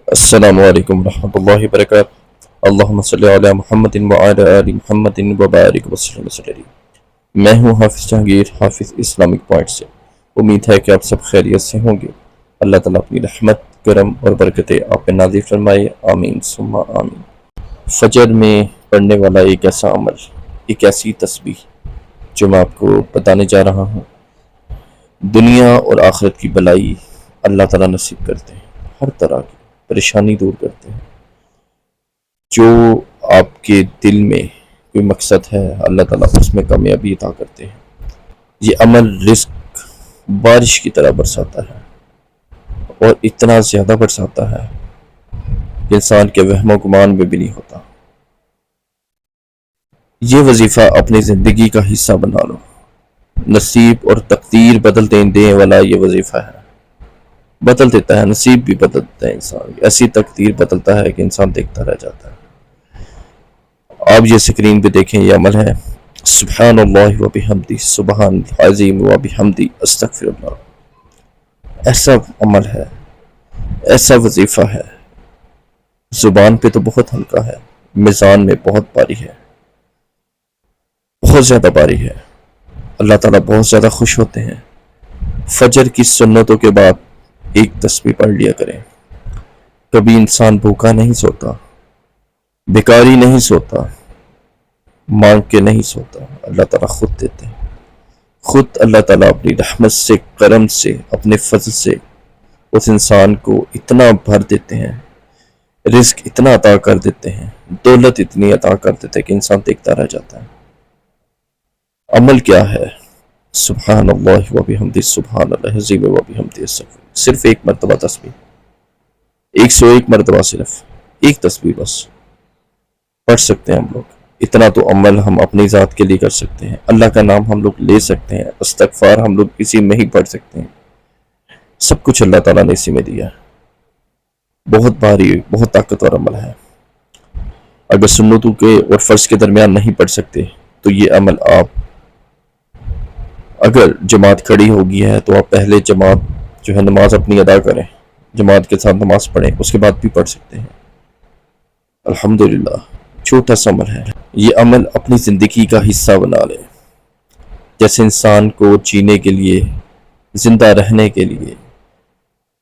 السلام علیکم ورحمۃ اللہ وبرکاتہ۔ اللہم صلی علی محمد وعلی آل محمد وبارک وسلم۔ میں ہوں حافظ جہانگیر، حافظ اسلامک پوائنٹ سے۔ امید ہے کہ آپ سب خیریت سے ہوں گے۔ اللہ تعالیٰ اپنی رحمت، کرم اور برکتیں آپ پہ نازل فرمائے، آمین ثم آمین۔ فجر میں پڑھنے والا ایک ایسا عمل، ایک ایسی تسبیح جو میں آپ کو بتانے جا رہا ہوں، دنیا اور آخرت کی بلائی اللہ تعالیٰ نصیب کرتے ہیں، ہر طرح کی پریشانی دور کرتے ہیں۔ جو آپ کے دل میں کوئی مقصد ہے، اللہ تعالیٰ اس میں کامیابی عطا کرتے ہیں۔ یہ عمل رزق بارش کی طرح برساتا ہے، اور اتنا زیادہ برساتا ہے کہ انسان کے وہم و گمان میں بھی نہیں ہوتا۔ یہ وظیفہ اپنی زندگی کا حصہ بنا لو۔ نصیب اور تقدیر بدل دینے والا یہ وظیفہ ہے، بدل دیتا ہے، نصیب بھی بدل دیتا ہے انسان، ایسی تقدیر بدلتا ہے کہ انسان دیکھتا رہ جاتا ہے۔ آپ یہ سکرین پہ دیکھیں، یہ عمل ہے سبحان اللہ و بحمدہ، سبحان العظیم و بحمدہ، استغفر اللہ۔ ایسا عمل ہے، ایسا وظیفہ ہے، زبان پہ تو بہت ہلکا ہے، میزان میں بہت بھاری ہے، بہت زیادہ بھاری ہے۔ اللہ تعالیٰ بہت زیادہ خوش ہوتے ہیں۔ فجر کی سنتوں کے بعد ایک تسبیح پڑھ لیا کریں۔ کبھی انسان بھوکا نہیں سوتا، بیکاری نہیں سوتا، مانگ کے نہیں سوتا، اللہ تعالیٰ خود دیتے ہیں۔ خود اللہ تعالیٰ اپنی رحمت سے، کرم سے، اپنے فضل سے اس انسان کو اتنا بھر دیتے ہیں، رزق اتنا عطا کر دیتے ہیں، دولت اتنی عطا کر دیتے ہیں کہ انسان دیکھتا رہ جاتا ہے۔ عمل کیا ہے؟ سبحان اللہ و بحمدہ، سبحان اللہ العظیم و بحمدہ، صرف ایک مرتبہ تسبیح، 101 مرتبہ، صرف ایک تسبیح بس پڑھ سکتے ہیں ہم لوگ۔ اتنا تو عمل ہم اپنی ذات کے لیے کر سکتے ہیں، اللہ کا نام ہم لوگ لے سکتے ہیں، استغفار ہم لوگ اسی میں ہی پڑھ سکتے ہیں۔ سب کچھ اللہ تعالیٰ نے اسی میں دیا ہے۔ بہت بھاری، بہت طاقتور عمل ہے۔ اگر سنتوں کے اور فرض کے درمیان نہیں پڑھ سکتے تو یہ عمل آپ، اگر جماعت کھڑی ہوگی ہے تو آپ پہلے جماعت جو ہے نماز اپنی ادا کریں، جماعت کے ساتھ نماز پڑھیں، اس کے بعد بھی پڑھ سکتے ہیں۔ الحمدللہ، چھوٹا سا عمل ہے۔ یہ عمل اپنی زندگی کا حصہ بنا لیں۔ جیسے انسان کو جینے کے لیے، زندہ رہنے کے لیے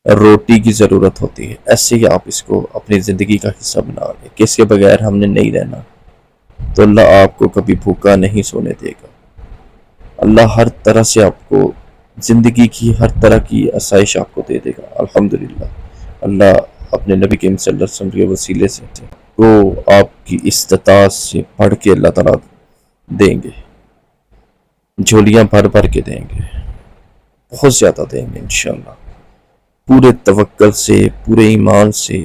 روٹی کی ضرورت ہوتی ہے، ایسے ہی آپ اس کو اپنی زندگی کا حصہ بنا لیں کہ اس کے بغیر ہم نے نہیں رہنا، تو اللہ آپ کو کبھی بھوکا نہیں سونے دے گا۔ اللہ ہر طرح سے آپ کو زندگی کی ہر طرح کی آسائش آپ کو دے دے گا۔ الحمدللہ، اللہ اپنے نبی کریم صلی اللہ علیہ وسلم کے وسیلے سے وہ آپ کی استطاعت سے پڑھ کے اللہ تعالیٰ دیں گے، جھولیاں بھر بھر کے دیں گے، بہت زیادہ دیں گے انشاءاللہ۔ پورے توکل سے، پورے ایمان سے،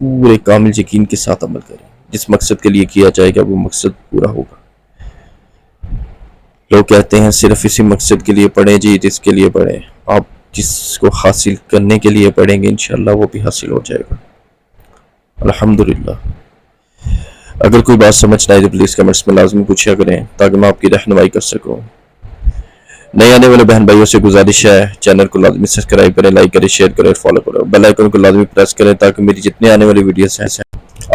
پورے کامل یقین کے ساتھ عمل کریں۔ جس مقصد کے لیے کیا جائے گا وہ مقصد پورا ہوگا۔ لوگ کہتے ہیں صرف اسی مقصد کے لیے پڑھیں جی، جس کے لیے پڑھیں، آپ جس کو حاصل کرنے کے لیے پڑھیں گے انشاءاللہ وہ بھی حاصل ہو جائے گا۔ الحمدللہ۔ اگر کوئی بات سمجھ نہ آئے تو پلیز کمنٹس میں لازمی پوچھا کریں تاکہ میں آپ کی رہنمائی کر سکوں۔ نئے آنے والے بہن بھائیوں سے گزارش ہے، چینل کو لازمی سبسکرائب کریں، لائک کریں، شیئر کریں، فالو کریں، بیل آئیکن کو لازمی پریس کریں تاکہ میری جتنے آنے والی ویڈیوز ہیں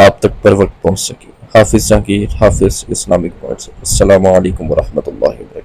آپ تک پر وقت پہنچ سکیں۔ حافظ جہانگیر، حافظ اسلامک پوائنٹ سے۔ السلام علیکم ورحمۃ اللہ وبرکاتہ۔